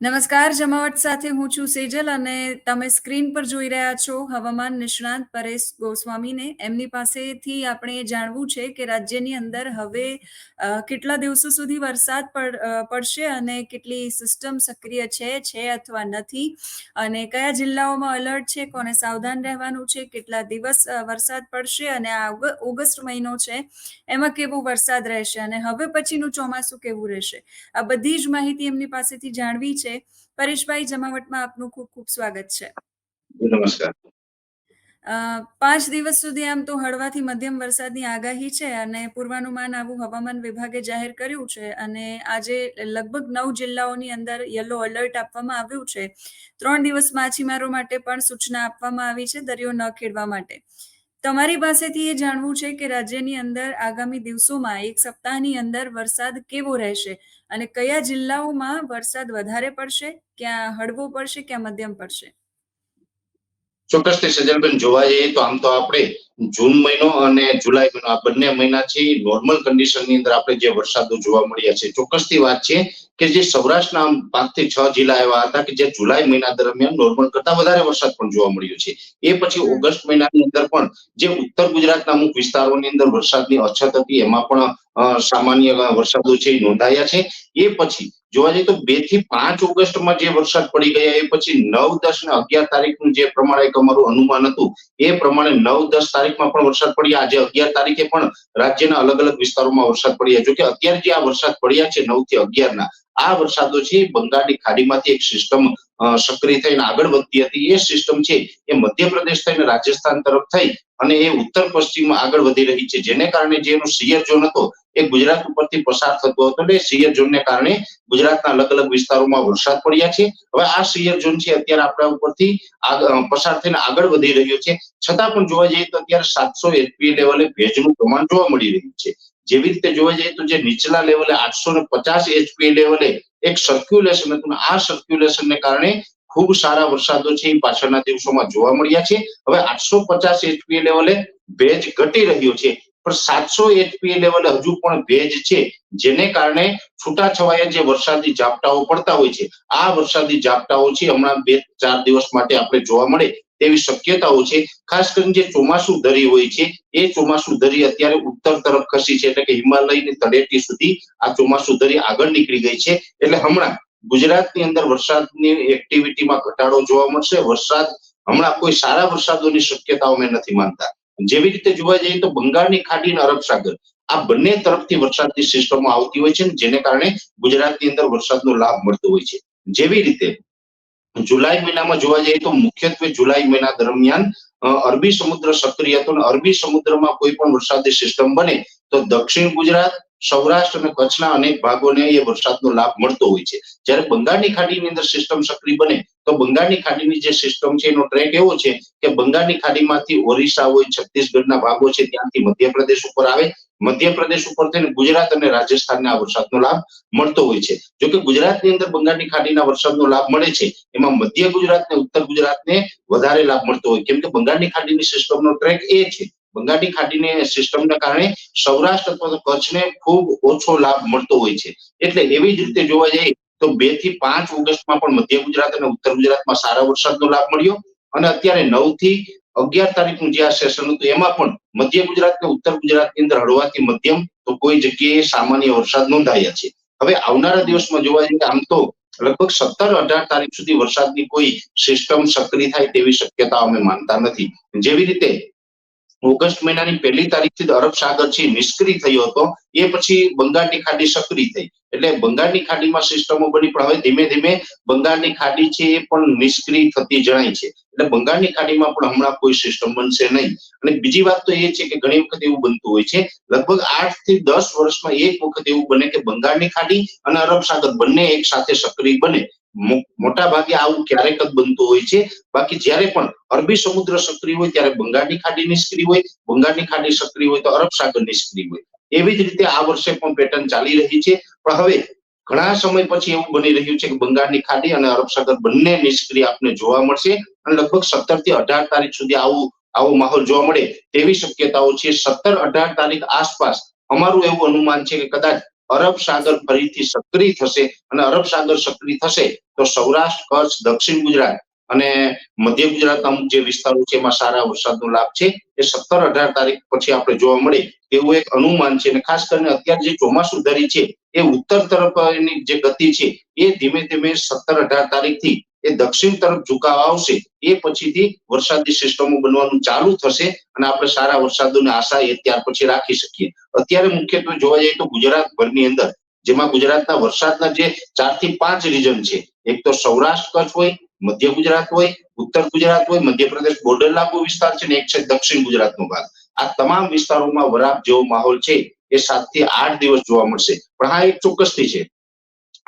નમસ્કાર જમાવટ સાથે હું છું સેજલ અને તમે સ્ક્રીન પર જોઈ રહ્યા છો હવામાન નિષ્ણાંત પરેશ ગોસ્વામીને. એમની પાસેથી આપણે જાણવું છે કે રાજ્યની અંદર હવે કેટલા દિવસો સુધી વરસાદ પડશે અને કેટલી સિસ્ટમ સક્રિય છે અથવા નથી, અને કયા જિલ્લાઓમાં એલર્ટ છે, કોને સાવધાન રહેવાનું છે, કેટલા દિવસ વરસાદ પડશે અને આ ઓગસ્ટ મહિનો છે એમાં કેવો વરસાદ રહેશે અને હવે પછીનું ચોમાસું કેવું રહેશે, આ બધી જ માહિતી એમની પાસેથી જાણવી છે. પરેશભાઈ, જમાવટમાં આપનું ખૂબ ખૂબ સ્વાગત છે. નમસ્કાર. 5 દિવસ સુધી આમ તો હળવાથી મધ્યમ વરસાદની આગાહી છે અને પૂર્વાનુમાન આવું હવામાન વિભાગે જાહેર કર્યું છે અને આજે લગભગ 9 જિલ્લાઓની અંદર યલો એલર્ટ આપવામાં આવ્યું છે. 3 દિવસ માછીમારો માટે પણ સૂચના આપવામાં આવી છે દરિયો ન ખેડવા માટે. તમારી પાસેથી એ જાણવું છે કે રાજ્યની અંદર આગામી દિવસોમાં એક સપ્તાહની અંદર વરસાદ કેવો રહેશે અને કયા જિલ્લાઓમાં વરસાદ વધારે પડશે, ક્યાં હળવો પડશે, ક્યાં મધ્યમ પડશે. ચોક્કસથી સજલબેન, જોવા જઈએ તો આમ તો આપણે જૂન મહિનો અને જુલાઈ મહિનો આ બંને મહિનાથી નોર્મલ કન્ડિશનની અંદર આપણે જે વરસાદો જોવા મળ્યા છે, ચોક્કસથી વાત છે કે જે સૌરાષ્ટ્રના 5 થી 6 જિલ્લા એવા હતા કે જે જુલાઈ મહિના દરમિયાન નોર્મલ કરતા વધારે વરસાદ પણ જોવા મળ્યો છે. એ પછી ઓગસ્ટ મહિનાની અંદર પણ જે ઉત્તર ગુજરાતના અમુક વિસ્તારોની અંદર વરસાદની અછત હતી એમાં પણ સામાન્ય વરસાદો છે નોંધાયા છે. એ પછી જોવા જઈએ તો 2 થી 5 ઓગસ્ટમાં જે વરસાદ પડી ગયા એ પછી 9, 10 અને 11 તારીખનું જે પ્રમાણે અમારું અનુમાન હતું એ પ્રમાણે 9, 10 તારીખમાં પણ વરસાદ પડ્યા. આજે 11 તારીખે પણ રાજ્યના અલગ અલગ વિસ્તારોમાં વરસાદ પડ્યા. જો કે અત્યારે જે આ વરસાદ પડ્યા છે 9 થી 11 ના આ વરસાદો છે બંગાળની ખાડીમાંથી એક સિસ્ટમ સક્રિય થઈને આગળ વધતી હતી. એ સિસ્ટમ છે એ મધ્યપ્રદેશ થઈને રાજસ્થાન તરફ થઈ અને એ ઉત્તર પશ્ચિમમાં આગળ વધી રહી છે, જેને કારણે જે એનો સિયર ઝોન હતો એ ગુજરાત ઉપરથી પસાર થતો હતો એટલે સિયર ઝોનને કારણે ગુજરાતના અલગ અલગ વિસ્તારોમાં વરસાદ પડ્યા છે. હવે આ સિયર ઝોન છે અત્યારે આપણા ઉપરથી પસાર થઈને આગળ વધી રહ્યો છે. છતાં પણ જોવા જઈએ તો અત્યારે 700 એચપીએ લેવલે ભેજનું પ્રમાણ જોવા મળી રહ્યું છે. જેવી રીતે જોવા જઈએ તો જે નીચલા લેવલે 850 એચપીએ લેવલે એક સર્ક્યુલેશન હતું, આ સર્ક્યુલેશનને કારણે ખૂબ સારા વરસાદો છે એ પાછળના દિવસોમાં જોવા મળ્યા છે. હવે 850 એચપીએ લેવલે ભેજ ઘટી રહ્યો છે પણ 700 એચપીએ લેવલે હજુ પણ ભેજ છે, જેને કારણે છૂટાછવાયા જે વરસાદી ઝાપટાઓ પડતા હોય છે આ વરસાદી ઝાપટાઓ છે હમણાં 2-4 દિવસ માટે આપણે જોવા મળે તેવી શક્યતાઓ છે. ખાસ કરીને જે ચોમાસુ ધરી હોય છે એ ચોમાસુ ધરી અત્યારે ઉત્તર તરફ ખસી છે, એટલે કે હિમાલયની તળેટી સુધી આ ચોમાસુ ધરી આગળ નીકળી ગઈ છે. એટલે હમણાં ગુજરાતની અંદર વરસાદની એક્ટિવિટીમાં ઘટાડો જોવા મળશે. વરસાદ હમણાં કોઈ સારા વરસાદોની શક્યતાઓ મેં નથી માનતા. જેવી રીતે જોવા જઈએ તો બંગાળની ખાડી અને અરબ સાગર આ બંને તરફથી વરસાદની સિસ્ટમો આવતી હોય છે, જેને કારણે ગુજરાતની અંદર વરસાદનો લાભ મળતો હોય છે. જેવી રીતે જુલાઈ મહિનામાં જોવા જઈએ તો મુખ્યત્વે જુલાઈ મહિના દરમિયાન અરબી સમુદ્ર સક્રિય હતો અને અરબી સમુદ્રમાં કોઈ પણ વરસાદી સિસ્ટમ બને તો દક્ષિણ ગુજરાત, સૌરાષ્ટ્ર અને કચ્છના અનેક ભાગોને એ વરસાદનો લાભ મળતો હોય છે. જ્યારે બંગાળની ખાડીની અંદર સિસ્ટમ સક્રિય બને તો બંગાળની ખાડીની જે સિસ્ટમ છે એનો ટ્રેક એવો છે કે બંગાળની ખાડીમાંથી ઓરિસ્સા હોય, છત્તીસગઢના ભાગો છે ત્યાંથી મધ્યપ્રદેશ ઉપર આવે, મધ્યપ્રદેશ ઉપર થઈને ગુજરાત અને રાજસ્થાનને આ વરસાદનો લાભ મળતો હોય છે. જોકે ગુજરાતની અંદર બંગાળની ખાડીના વરસાદનો લાભ મળે છે એમાં મધ્ય ગુજરાત અને ઉત્તર ગુજરાતને વધારે લાભ મળતો હોય, કેમ કે બંગાળની ખાડીની સિસ્ટમનો ટ્રેક એ છે. બંગાળની ખાડીની સિસ્ટમને કારણે સૌરાષ્ટ્ર અથવા તો કચ્છને ખૂબ ઓછો લાભ મળતો હોય છે. એટલે એવી જ રીતે જોવા જઈએ તો 2 થી 5 ઓગસ્ટમાં પણ મધ્ય ગુજરાત અને ઉત્તર ગુજરાતમાં સારા વરસાદનો લાભ મળ્યો અને અત્યારે 9 થી 11 તારીખનું જે આ સેશન હતું એમાં પણ મધ્ય ગુજરાત અને ઉત્તર ગુજરાતની અંદર હળવાથી મધ્યમ તો કોઈ જગ્યાએ સામાન્ય વરસાદ નોંધાયા છે. હવે આવનારા દિવસમાં જોવા જઈએ આમ તો લગભગ 17-18 તારીખ સુધી વરસાદની કોઈ સિસ્ટમ સક્રિય થાય તેવી શક્યતા અમે માનતા નથી. જેવી રીતે ઓગસ્ટ મહિનાની 1 તારીખથી અરબ સાગર છે નિષ્ક્રિય થયો હતો, એ પછી બંગાળની ખાડી સક્રિય થઈ એટલે બંગાળની ખાડીમાં સિસ્ટમો બની પણ હવે ધીમે ધીમે બંગાળની ખાડી છે એ પણ નિષ્ક્રિય થતી જણાય છે. એટલે બંગાળની ખાડીમાં પણ હમણાં કોઈ સિસ્ટમ બનશે નહીં. અને બીજી વાત તો એ છે કે ઘણી વખત એવું બનતું હોય છે, લગભગ 8 થી 10 વર્ષમાં એક વખત એવું બને કે બંગાળની ખાડી અને અરબ સાગર બંને એક સાથે સક્રિય બને. મોટા ભાગે આવું ક્યારેક જ બનતું હોય છે. બાકી જ્યારે પણ અરબી સમુદ્ર સક્રિય હોય ત્યારે બંગાળની ખાડી નિષ્ક્રિય હોય, બંગાળની ખાડી સક્રિય હોય તો અરબ સાગર નિષ્ક્રિય હોય. એવી જ રીતે આ વર્ષે પણ પેટર્ન ચાલી રહી છે. પણ હવે ઘણા સમય પછી એવું બની રહ્યું છે કે બંગાળની ખાડી અને અરબ સાગર બંને નિષ્ક્રિય આપને જોવા મળશે અને લગભગ 17 થી 18 તારીખ સુધી આવો માહોલ જોવા મળે તેવી શક્યતાઓ છે. 17-18 તારીખ આસપાસ અમારું એવું અનુમાન છે કે કદાચ અરબ સાગર ફરીથી સક્રિય થશે અને અરબ સાગર સક્રિય થશે તો સૌરાષ્ટ્ર, કચ્છ, દક્ષિણ ગુજરાત અને મધ્ય ગુજરાતના અમુક જે વિસ્તારો છે એમાં સારા વરસાદનો લાભ છે એ 17-18 તારીખ પછી આપણે જોવા મળે તેવું એક અનુમાન છે. અને ખાસ કરીને અત્યારે જે ચોમાસુ ધરી છે એ ઉત્તર તરફ એની જે ગતિ છે એ ધીમે ધીમે 17-18 તારીખથી એ દક્ષિણ તરફ ઝુકાવ આવશે. એ પછીથી વરસાદી સિસ્ટમો બનવાનું ચાલુ થશે અને આપણે સારા વરસાદોની આશા એ ત્યાર પછી રાખી શકીએ. અત્યારે મુખ્યત્વે જોવા જઈએ તો ગુજરાતભરની અંદર, જેમાં ગુજરાતના વરસાદના જે 4 થી 5 રીજન છે, એક તો સૌરાષ્ટ્ર કચ્છ હોય, મધ્ય ગુજરાત હોય, ઉત્તર ગુજરાત હોય, મધ્યપ્રદેશ બોર્ડર લાગુ વિસ્તાર છે, ને એક છે દક્ષિણ ગુજરાતનો ભાગ. આ તમામ વિસ્તારોમાં વરાપ જેવો માહોલ છે એ 7 થી 8 દિવસ જોવા મળશે. પણ હા, એક ચોક્કસથી છે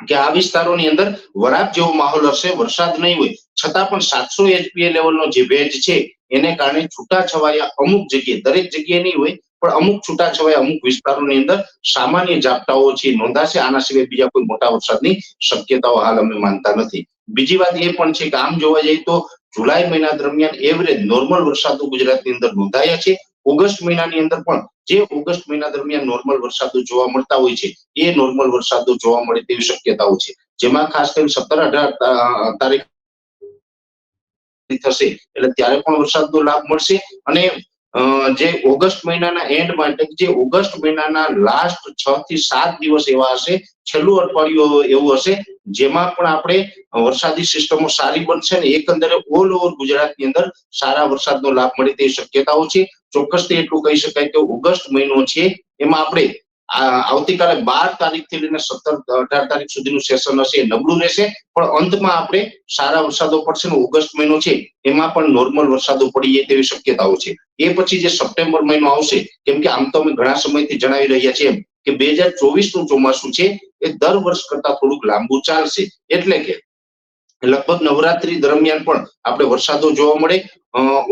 કે આ વિસ્તારોની અંદર વરાપ જેવો માહોલ હશે, વરસાદ નહીં હોય છતાં પણ 700 HPA લેવલનો જે ભેજ છે એને કારણે છૂટાછવાયા અમુક જગ્યાએ, દરેક જગ્યાએ નહીં હોય પણ અમુક છૂટાછવાયા અમુક વિસ્તારોની અંદર સામાન્ય ઝાપટાઓ છે નોંધાશે. આના સિવાય બીજા કોઈ મોટા વરસાદની શક્યતાઓ હાલ અમે માનતા નથી. બીજી વાત એ પણ છે કે આમ જોવા જઈએ તો જુલાઈ મહિના દરમિયાન એવરેજ નોર્મલ વરસાદો ગુજરાતની અંદર નોંધાયા છે. ઓગસ્ટ મહિનાની અંદર પણ જે ઓગસ્ટ મહિના દરમિયાન નોર્મલ વરસાદો જોવા મળતા હોય છે એ નોર્મલ વરસાદો જોવા મળે તેવી શક્યતાઓ છે. જેમાં ખાસ કરીને 17-18 તારીખ થશે એટલે ત્યારે પણ વરસાદનો લાભ મળશે. અને જે ઓગસ્ટ મહિનાના એન્ડમાં, એટલે જે ઓગસ્ટ મહિનાના લાસ્ટ 6 થી 7 દિવસ એવા હશે, છેલ્લું અઠવાડિયું એવું હશે જેમાં પણ આપણે વરસાદી સિસ્ટમો સારી બનશે ને એકંદરે ઓલ ઓવર ગુજરાતની અંદર સારા વરસાદનો લાભ મળે તેવી શક્યતાઓ છે. ચોક્કસથી એટલું કહી શકાય કે ઓગસ્ટ મહિનો છે એમાં આપણે આવતીકાલે 12 તારીખથી લઈને 17-18 તારીખ સુધીનું સેશન હશે એ નબળું રહેશે, પણ અંતમાં આપણે સારા વરસાદો પડશે ને ઓગસ્ટ મહિનો છે એમાં પણ નોર્મલ વરસાદો પડી જાય તેવી શક્યતાઓ છે. એ પછી જે સપ્ટેમ્બર મહિનો આવશે, કેમ કે આમ તો અમે ઘણા સમયથી જણાવી રહ્યા છીએ કે 2024નું ચોમાસું છે એ દર વર્ષ કરતા થોડુંક લાંબુ ચાલશે. એટલે કે લગભગ નવરાત્રી દરમિયાન પણ આપણે વરસાદો જોવા મળે.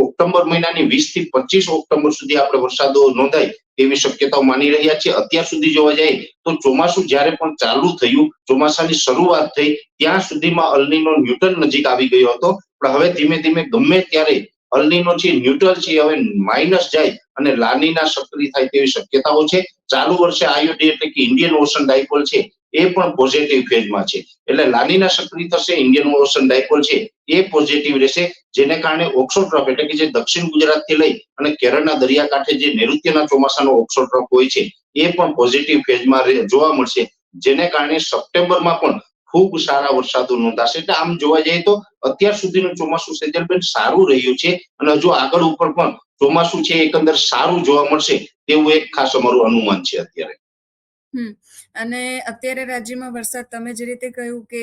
ઓક્ટોબર મહિનાની 20 થી 25 ઓક્ટોબર સુધી આપણે વરસાદો નોંધાય તેવી શક્યતાઓ માની રહ્યા છીએ. અત્યાર સુધી જોવા જાય તો ચોમાસું જ્યારે પણ ચાલુ થયું, ચોમાસાની શરૂઆત થઈ ત્યાં સુધીમાં અલ્નીનો ન્યુટ્રલ નજીક આવી ગયો હતો, પણ હવે ધીમે ધીમે ગમે ત્યારે અલ્નીનો છે ન્યુટ્રલ છે હવે માઇનસ જાય અને લાનીના સક્રિય થાય તેવી શક્યતાઓ છે. ચાલુ વર્ષે આઈઓડી એટલે કે ઇન્ડિયન ઓશન ડાયપોલ છે એ પણ પોઝિટિવ ફેઝમાં છે. એટલે લાનીના સક્રિય થશે, ઇન્ડિયન ઓશન ડાયપોલ છે એ પોઝિટિવ રહેશે, જેને કારણે ઓક્સો ટ્રફ એટલે કે જે દક્ષિણ ગુજરાતથી લઈ અને કેરળના દરિયાકાંઠે જે નૈઋત્યના ચોમાસાનો ઓક્સો ટ્રફ હોય છે એ પણ પોઝિટિવ ફેઝમાં જોવા મળશે, જેને કારણે સપ્ટેમ્બરમાં પણ ખૂબ સારા વરસાદો નોંધાશે. એટલે આમ જોવા જઈએ તો અત્યાર સુધીનું ચોમાસું સેજલબેન સારું રહ્યું છે અને હજુ આગળ ઉપર પણ ચોમાસું છે એકંદર સારું જોવા મળશે તેવું એક ખાસ અમારું અનુમાન છે અત્યારે. અને અત્યારે રાજ્યમાં વરસાદ તમે જે રીતે કહ્યું કે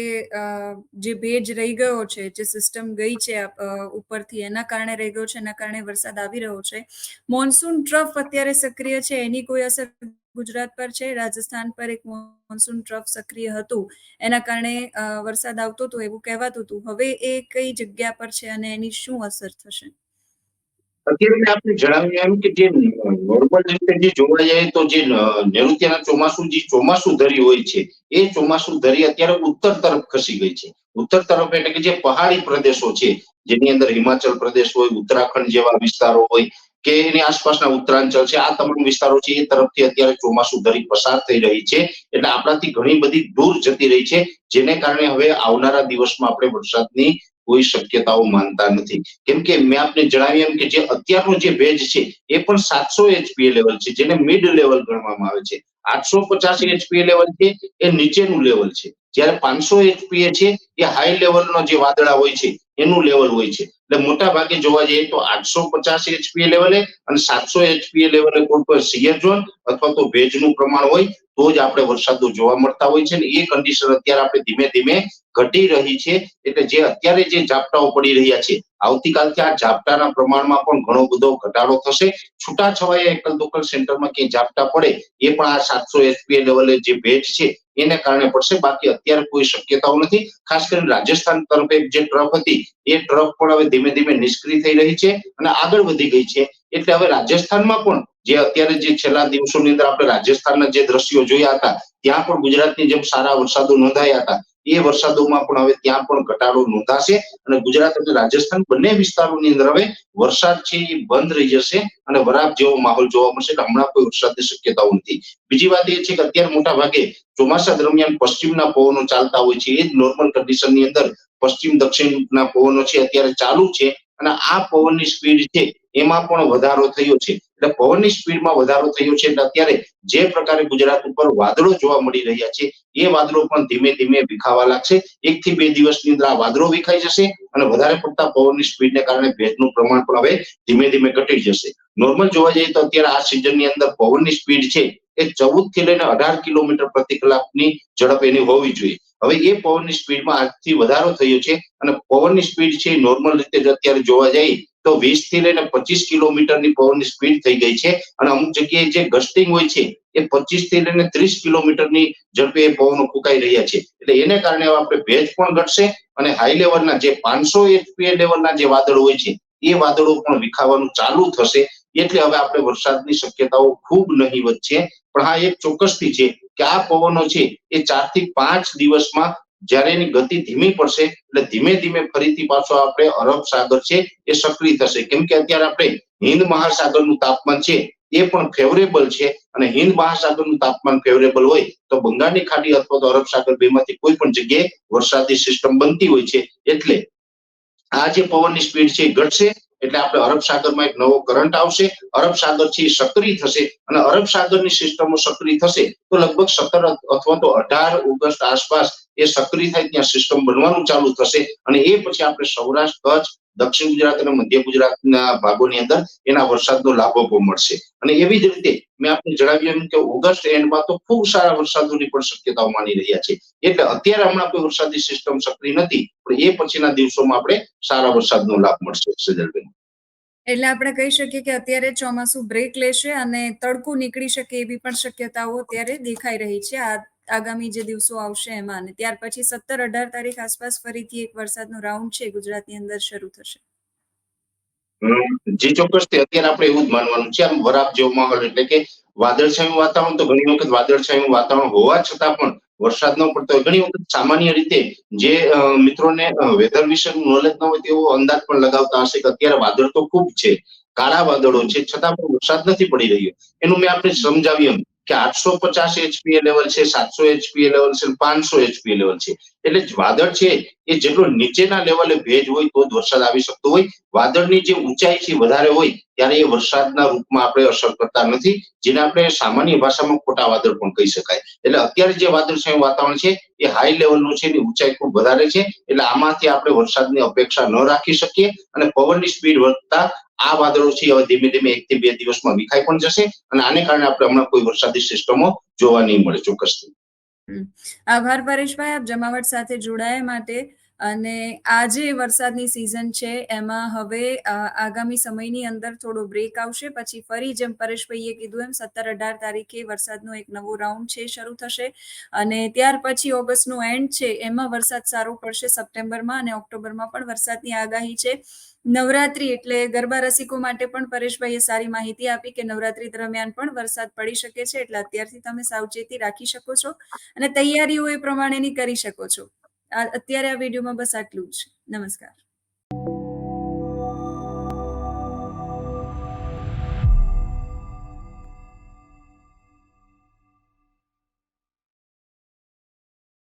જે ભેજ રહી ગયો છે, જે સિસ્ટમ ગઈ છે ઉપરથી, એના કારણે રહી ગયો છે, એના કારણે વરસાદ આવી રહ્યો છે. મોન્સૂન ટ્રફ અત્યારે સક્રિય છે, એની કોઈ અસર ગુજરાત પર છે? રાજસ્થાન પર એક મોન્સૂન ટ્રફ સક્રિય હતું, એના કારણે વરસાદ આવતો હતો એવું કહેવાતું હતું. હવે એ કઈ જગ્યા પર છે અને એની શું અસર થશે? અત્યારે આપણે જણાવ્યું એમ કે જે નોર્મલ રીતે જે જોવા જાય તો જે નૈઋત્યના ચોમાસું ધરી હોય છે એ ચોમાસું ધરી અત્યારે ઉત્તર તરફ ખસી ગઈ છે. ઉત્તર તરફ એટલે કે જે પહાડી પ્રદેશો છે જેની અંદર હિમાચલ પ્રદેશ હોય, ઉત્તરાખંડ જેવા વિસ્તારો હોય કે એની આસપાસના ઉત્તરાંચલ છે, આ તમામ વિસ્તારો છે એ તરફથી અત્યારે ચોમાસું ધરી પસાર થઈ રહી છે. એટલે આપણાથી ઘણી બધી દૂર જતી રહી છે, જેને કારણે હવે આવનારા દિવસમાં આપણે વરસાદની કોઈ શક્યતાઓ માનતા નથી. કેમ કે મેં આપને જણાવ્યું એમ કે જે અત્યારનો જે ભેજ છે એ પણ 700 HPA લેવલ છે, જેને મિડ લેવલ ગણવામાં આવે છે. 850 HPA લેવલ છે એ નીચેનું લેવલ છે, જ્યારે 500 HPA છે એ હાઈ લેવલનો જે વાદળા હોય છે એનું લેવલ હોય છે. એટલે મોટા ભાગે જોવા જઈએ તો 850 HPA લેવલે અને 700 HPA લેવલે કોઈ સિયર ઝોન અથવા તો ભેજનું પ્રમાણ હોય તો જ આપણે વરસાદો જોવા મળતા હોય છે. ને એ કન્ડિશન અત્યારે આપણે ધીમે ધીમે ઘટી રહી છે. એટલે જે અત્યારે જે ઝાપટાઓ પડી રહ્યા છે, આવતીકાલથી આ ઝાપટાના પ્રમાણમાં પણ ઘણો બધો ઘટાડો થશે. છૂટાછવાયા એકલ દોકલ સેન્ટરમાં ક્યાંય ઝાપટા પડે એ પણ આ 700 HPA લેવલે જે ભેજ છે એને કારણે પડશે, બાકી અત્યારે કોઈ શક્યતાઓ નથી. ખાસ કરીને રાજસ્થાન તરફ જે ટ્રફ હતી એ ટ્રફ પણ હવે ધીમે ધીમે નિષ્ક્રિય થઈ રહી છે અને આગળ વધી ગઈ છે. એટલે હવે રાજસ્થાનમાં પણ જે અત્યારે જે છેલ્લા દિવસોની અંદર આપણે રાજસ્થાનના જે દ્રશ્યો જોયા હતા ત્યાં પણ ગુજરાતની જેમ સારા વરસાદો નોંધાયા હતા, એ વરસાદોમાં પણ હવે ત્યાં પણ ઘટાડો નોંધાશે અને ગુજરાત અને રાજસ્થાન બંને વિસ્તારોની અંદર હવે વરસાદ છે એ બંધ રહી જશે અને વરાપ જેવો માહોલ જોવા મળશે. એટલે હમણાં કોઈ વરસાદની શક્યતાઓ નથી. બીજી વાત એ છે કે અત્યારે મોટા ભાગે ચોમાસા દરમિયાન પશ્ચિમના પવનો ચાલતા હોય છે. એ જ નોર્મલ કન્ડિશનની અંદર પશ્ચિમ દક્ષિણના પવનો છે અત્યારે ચાલુ છે અને આ પવનની સ્પીડ છે એમાં પણ વધારો થયો છે. એટલે પવનની સ્પીડમાં વધારો થયો છે એટલે અત્યારે જે પ્રકારે ગુજરાત ઉપર વાદળો જોવા મળી રહ્યા છે એ વાદળો પણ ધીમે ધીમે વિખાવા લાગશે. 1 થી 2 દિવસની અંદર આ વાદળો વિખાઈ જશે અને વધારે પડતા પવનની સ્પીડને કારણે ભેજનું પ્રમાણ પણ હવે ધીમે ધીમે ઘટી જશે. નોર્મલ જોવા જઈએ તો અત્યારે આ સિઝનની અંદર પવનની સ્પીડ છે એ 14 થી લઈને 18 કિલોમીટર પ્રતિ કલાકની ઝડપ એની હોવી જોઈએ. હવે એ પવનની સ્પીડમાં આજથી વધારો થયો છે અને પવનની સ્પીડ છે નોર્મલ રીતે અત્યારે જોવા જઈએ તો 20 થી લઈને 25 કિલોમીટરની પવનની સ્પીડ થઈ ગઈ છે અને અમુક જગ્યાએ જે ગસ્ટિંગ હોય છે એ 25 થી લઈને 30 કિલોમીટરની ઝડપે એ પવનો ફૂંકાઈ રહ્યા છે. એટલે એને કારણે આપણે ભેજ પણ ઘટશે અને હાઈ લેવલના જે 500 એચપીએ લેવલના જે વાદળો હોય છે એ વાદળો પણ વિખાવાનું ચાલુ થશે. એટલે હવે આપણે વરસાદની શક્યતાઓ ખૂબ નહીવત છે. પણ હા, એક ચોક્કસથી છે કે આ પવનો છે એ 4 થી 5 દિવસમાં જ્યારે એની ગતિ ધીમી પડશે એટલે ધીમે ધીમે ફરીથી પાછો આપણે અરબ સાગર છે એ સક્રિય થશે. કેમ કે અત્યારે આપણે હિન્દ મહાસાગરનું તાપમાન છે એ પણ ફેવરેબલ છે અને હિન્દ મહાસાગરનું તાપમાન ફેવરેબલ હોય તો બંગાળની ખાડી અથવા તો અરબ સાગર બેમાંથી કોઈ પણ જગ્યાએ વરસાદી સિસ્ટમ બનતી હોય છે. એટલે આ જે પવનની સ્પીડ છે એ ઘટશે એટલે આપણે અરબ સાગરમાં એક નવો કરંટ આવશે. અરબ સાગર છે એ સક્રિય થશે અને અરબ સાગરની સિસ્ટમો સક્રિય થશે તો લગભગ 17 અથવા તો 18 ઓગસ્ટ આસપાસ એ સક્રિય થાય ત્યાં સિસ્ટમ બનવાનું ચાલુ થશે અને એ પછી આપણે સૌરાષ્ટ્ર, કચ્છ, દક્ષિણ ગુજરાત અને મધ્ય ગુજરાતના ભાગોની અંદર એના વરસાદનો લાભો મળશે. અને એવી જ રીતે મેં આપને જણાવ્યું એમ કે ઓગસ્ટ એન્ડમાં તો ખૂબ સારા વરસાદોની પણ શક્યતાઓ માની રહ્યા છે. એટલે અત્યારે હમણાં કોઈ વરસાદી સિસ્ટમ સક્રિય નથી પણ એ પછીના દિવસોમાં આપણે સારા વરસાદનો લાભ મળશે. સજલબેન, એટલે આપણે કહી શકીએ કે અત્યારે ચોમાસું બ્રેક લેશે અને તડકું નીકળી શકે એવી પણ શક્યતાઓ અત્યારે દેખાઈ રહી છે આગામી જે દિવસો આવશે એમાં. અને ત્યાર પછી 17-18 તારીખ આસપાસ ફરીથી એક વરસાદનો રાઉન્ડ છે ગુજરાતની અંદર શરૂ થશે. જી ચોક્કસથી અત્યારે આપણે એવું જ માનવાનું છે. આમ વરાપ જેવો માહોલ એટલે કે વાદળછાયું વાતાવરણ તો ઘણી વખત વાદળછાયું વાતાવરણ હોવા છતાં પણ વરસાદ ન પડતો હોય. ઘણી વખત સામાન્ય રીતે જે મિત્રોને વેધર વિશેનું નોલેજ ન હોય તેવો અંદાજ પણ લગાવતા હશે કે અત્યારે વાદળ તો ખૂબ છે, કાળા વાદળો છે, છતાં પણ વરસાદ નથી પડી રહ્યો. એનું મેં આપણે સમજાવ્યું એમ કે 850 એચપીએ લેવલ છે, 700 એચપીએ લેવલ છે, 500 એચપીએ લેવલ છે. એટલે વાદળ છે એ જેટલો નીચેના લેવલે ભેજ હોય તો જ વરસાદ આવી શકતો હોય. વાદળની જે ઊંચાઈ છે વધારે હોય ત્યારે એ વરસાદના રૂપમાં આપણે અસર કરતા નથી, જેને આપણે સામાન્ય ભાષામાં ખોટા વાદળ પણ કહી શકાય. એટલે અત્યારે જે વાદળછાયું વાતાવરણ છે એ હાઈ લેવલનું છે, એની ઊંચાઈ ખૂબ વધારે છે. એટલે આમાંથી આપણે વરસાદની અપેક્ષા ન રાખી શકીએ અને પવનની સ્પીડ વધતા આ વાદળો છે હવે ધીમે ધીમે 1 થી 2 દિવસમાં વિખાઈ પણ જશે અને આને કારણે આપણે હમણાં કોઈ વરસાદી સિસ્ટમો જોવા નહીં મળે. ચોક્કસથી આભાર પરેશભાઈ, આપ જમાવટ સાથે જોડાયા માટે. અને આ જે વરસાદની સિઝન છે એમાં હવે આગામી સમયની અંદર થોડો બ્રેક આવશે, પછી ફરી જેમ પરેશભાઈએ કીધું એમ 17-18 તારીખે વરસાદનો એક નવો રાઉન્ડ છે શરૂ થશે અને ત્યાર પછી ઓગસ્ટનો એન્ડ છે એમાં વરસાદ સારો પડશે. સપ્ટેમ્બરમાં અને ઓક્ટોબરમાં પણ વરસાદની આગાહી છે. નવરાત્રી એટલે ગરબા રસિકો માટે પણ પરેશભાઈએ સારી માહિતી આપી કે નવરાત્રી દરમિયાન પણ વરસાદ પડી શકે છે. એટલે અત્યારથી તમે સાવચેતી રાખી શકો છો અને તૈયારીઓ એ પ્રમાણેની કરી શકો છો. અત્યારે આ વિડીયોમાં બસ આટલું જ. નમસ્કાર.